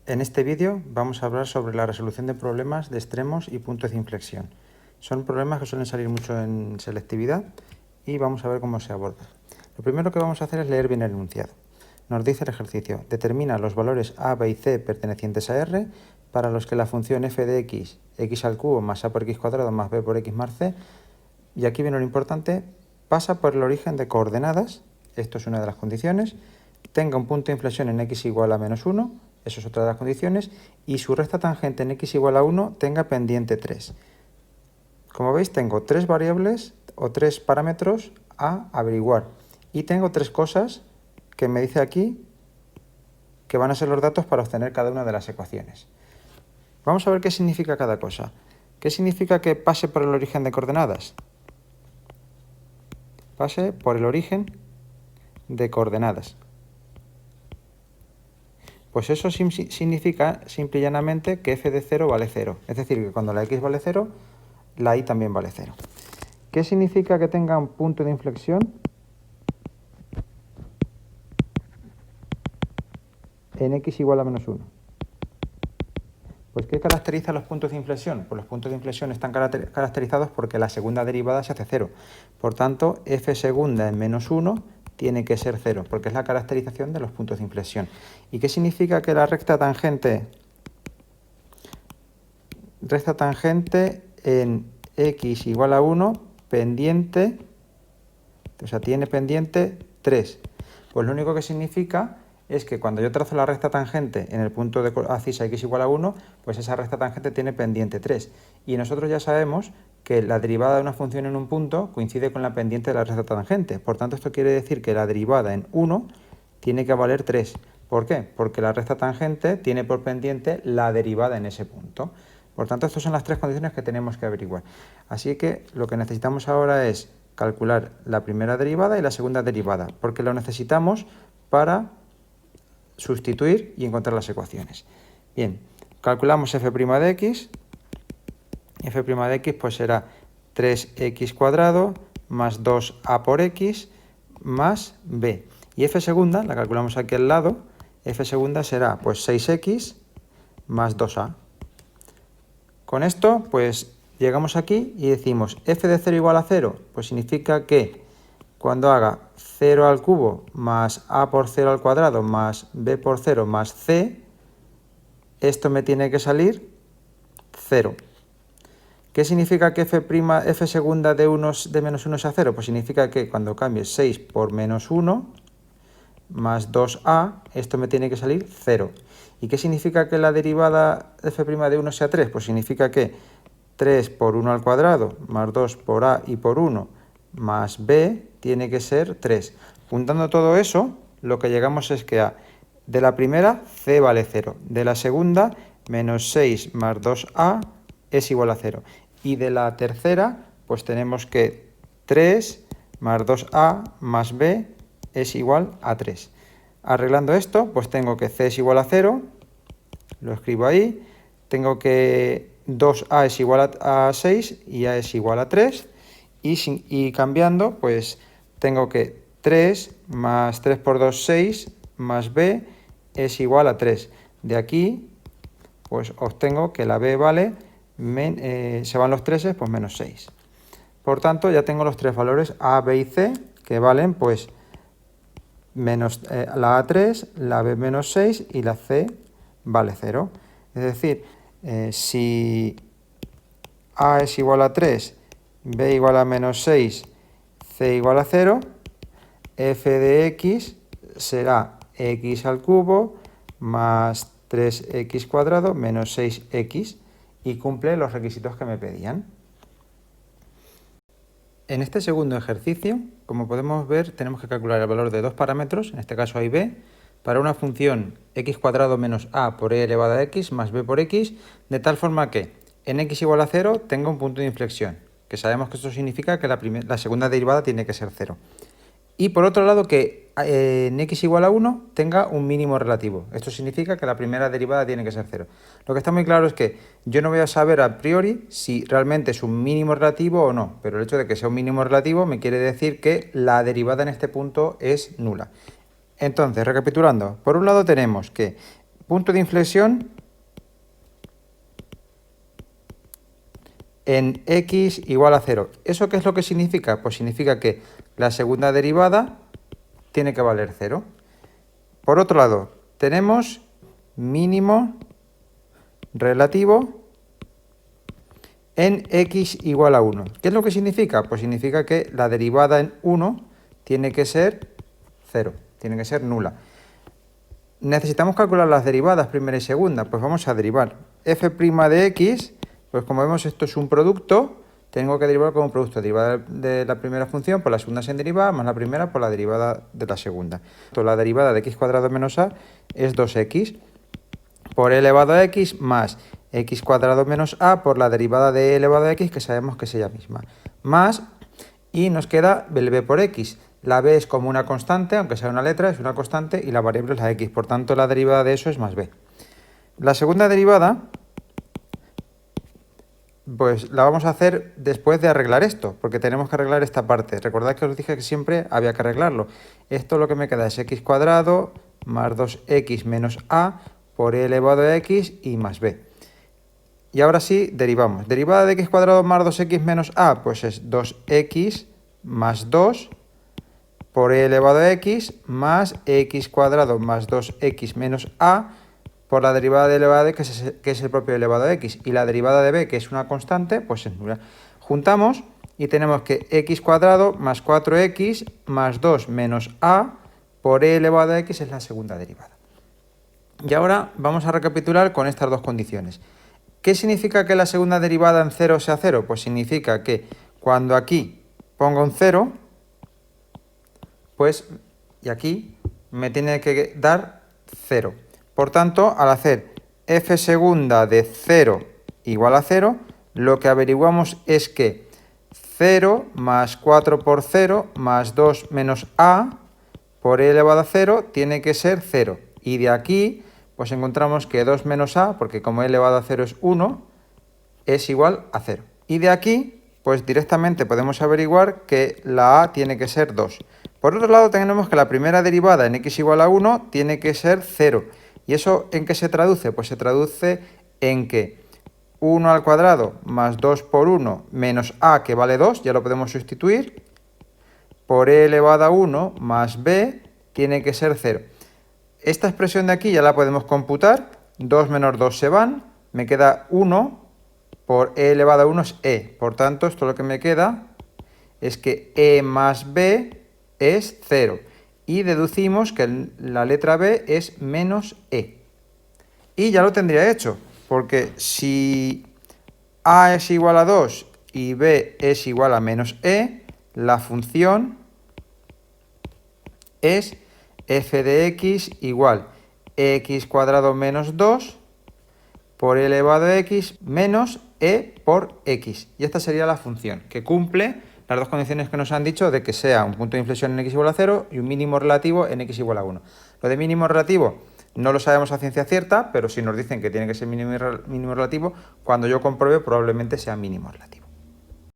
En este vídeo vamos a hablar sobre la resolución de problemas de extremos y puntos de inflexión. Son problemas que suelen salir mucho en selectividad y vamos a ver cómo se abordan. Lo primero que vamos a hacer es leer bien el enunciado. Nos dice el ejercicio: determina los valores a, b y c pertenecientes a R para los que la función f de x, x al cubo más a por x cuadrado más b por x más c, y aquí viene lo importante, pasa por el origen de coordenadas, esto es una de las condiciones, tenga un punto de inflexión en x igual a menos 1, eso es otra de las condiciones, y su recta tangente en x igual a 1 tenga pendiente 3. Como veis, tengo tres variables o tres parámetros a averiguar, y tengo tres cosas que me dice aquí que van a ser los datos para obtener cada una de las ecuaciones. Vamos a ver qué significa cada cosa. ¿Qué significa que pase por el origen de coordenadas? Pase por el origen de coordenadas. Pues eso significa simple y llanamente que f de 0 vale 0. Es decir, que cuando la x vale 0, la y también vale 0. ¿Qué significa que tenga un punto de inflexión en x igual a menos 1? Pues ¿qué caracteriza los puntos de inflexión? Pues los puntos de inflexión están caracterizados porque la segunda derivada se hace 0. Por tanto, f segunda en menos 1 tiene que ser 0, porque es la caracterización de los puntos de inflexión. ¿Y qué significa que la recta tangente en x igual a 1 pendiente, o sea, tiene pendiente 3? Pues lo único que significa es que cuando yo trazo la recta tangente en el punto de abscisa x igual a 1, pues esa recta tangente tiene pendiente 3. Y nosotros ya sabemos que la derivada de una función en un punto coincide con la pendiente de la recta tangente. Por tanto, esto quiere decir que la derivada en 1 tiene que valer 3. ¿Por qué? Porque la recta tangente tiene por pendiente la derivada en ese punto. Por tanto, estas son las tres condiciones que tenemos que averiguar. Así que lo que necesitamos ahora es calcular la primera derivada y la segunda derivada, porque lo necesitamos para sustituir y encontrar las ecuaciones. Bien, calculamos f' de x. F' de x pues será 3x cuadrado más 2a por x más b. Y f segunda, la calculamos aquí al lado, f segunda será pues 6x más 2a. Con esto pues llegamos aquí y decimos f de 0 igual a 0, pues significa que cuando haga 0 al cubo más a por 0 al cuadrado más b por 0 más c, esto me tiene que salir 0. ¿Qué significa que f segunda de menos 1 sea 0? Pues significa que cuando cambie 6 por menos 1 más 2a, esto me tiene que salir 0. ¿Y qué significa que la derivada de f' de 1 sea 3? Pues significa que 3 por 1 al cuadrado más 2 por a y por 1 más b tiene que ser 3. Juntando todo eso, lo que llegamos es que de la primera, c vale 0. De la segunda, menos 6 más 2a es igual a 0. Y de la tercera, pues tenemos que 3 más 2a más b es igual a 3. Arreglando esto, pues tengo que c es igual a 0, lo escribo ahí, tengo que 2a es igual a 6 y a es igual a 3, y cambiando, pues tengo que 3 más 3 por 2, 6, más b es igual a 3. De aquí, pues obtengo que la b vale, se van los 3, pues menos 6. Por tanto, ya tengo los tres valores a, b y c, que valen, pues, menos la a 3, la b menos 6 y la c vale 0. Es decir, si a es igual a 3, b igual a menos 6, c igual a 0, f de x será x al cubo más 3x cuadrado menos 6x, y cumple los requisitos que me pedían. En este segundo ejercicio, como podemos ver, tenemos que calcular el valor de dos parámetros, en este caso a y b, para una función x cuadrado menos a por e elevado a x más b por x, de tal forma que en x igual a 0 tenga un punto de inflexión, que sabemos que esto significa que la segunda derivada tiene que ser 0. Y por otro lado que en x igual a 1 tenga un mínimo relativo. Esto significa que la primera derivada tiene que ser 0. Lo que está muy claro es que yo no voy a saber a priori si realmente es un mínimo relativo o no, pero el hecho de que sea un mínimo relativo me quiere decir que la derivada en este punto es nula. Entonces, recapitulando, por un lado tenemos que punto de inflexión en x igual a 0. ¿Eso qué es lo que significa? Pues significa que la segunda derivada tiene que valer 0. Por otro lado, tenemos mínimo relativo en x igual a 1. ¿Qué es lo que significa? Pues significa que la derivada en 1 tiene que ser 0, tiene que ser nula. Necesitamos calcular las derivadas primera y segunda, pues vamos a derivar f' de x, pues como vemos esto es un producto, tengo que derivar como producto, derivada de la primera función por la segunda sin derivada, más la primera por la derivada de la segunda. Entonces, la derivada de x cuadrado menos a es 2x por e elevado a x más x cuadrado menos a por la derivada de e elevado a x, que sabemos que es ella misma, más, y nos queda el b por x. La b es como una constante, aunque sea una letra, es una constante, y la variable es la x, por tanto la derivada de eso es más b. La segunda derivada, pues la vamos a hacer después de arreglar esto, porque tenemos que arreglar esta parte. Recordad que os dije que siempre había que arreglarlo. Esto lo que me queda es x cuadrado más 2x menos a por e elevado a x y más b. Y ahora sí, derivamos. Derivada de x cuadrado más 2x menos a, pues es 2x más 2 por e elevado a x más x cuadrado más 2x menos a por la derivada de elevado a x, que es el propio elevado a x, y la derivada de b, que es una constante, pues es nula. Juntamos y tenemos que x cuadrado más 4x más 2 menos a por e elevado a x es la segunda derivada. Y ahora vamos a recapitular con estas dos condiciones. ¿Qué significa que la segunda derivada en 0 sea 0? Pues significa que cuando aquí pongo un 0, pues, y aquí me tiene que dar 0. Por tanto, al hacer f segunda de 0 igual a 0, lo que averiguamos es que 0 más 4 por 0 más 2 menos a por e elevado a 0 tiene que ser 0. Y de aquí, pues encontramos que 2 menos a, porque como e elevado a 0 es 1, es igual a 0. Y de aquí, pues directamente podemos averiguar que la a tiene que ser 2. Por otro lado, tenemos que la primera derivada en x igual a 1 tiene que ser 0. ¿Y eso en qué se traduce? Pues se traduce en que 1 al cuadrado más 2 por 1 menos a, que vale 2, ya lo podemos sustituir, por e elevado a 1 más b tiene que ser 0. Esta expresión de aquí ya la podemos computar, 2 menos 2 se van, me queda 1 por e elevado a 1 es e. Por tanto, esto lo que me queda es que e más b es 0. Y deducimos que la letra b es menos e. Y ya lo tendría hecho, porque si a es igual a 2 y b es igual a menos e, la función es f de x igual x cuadrado menos 2 por e elevado a x menos e por x. Y esta sería la función, que cumple las dos condiciones que nos han dicho de que sea un punto de inflexión en x igual a 0 y un mínimo relativo en x igual a 1. Lo de mínimo relativo no lo sabemos a ciencia cierta, pero si nos dicen que tiene que ser mínimo relativo, cuando yo compruebe probablemente sea mínimo relativo.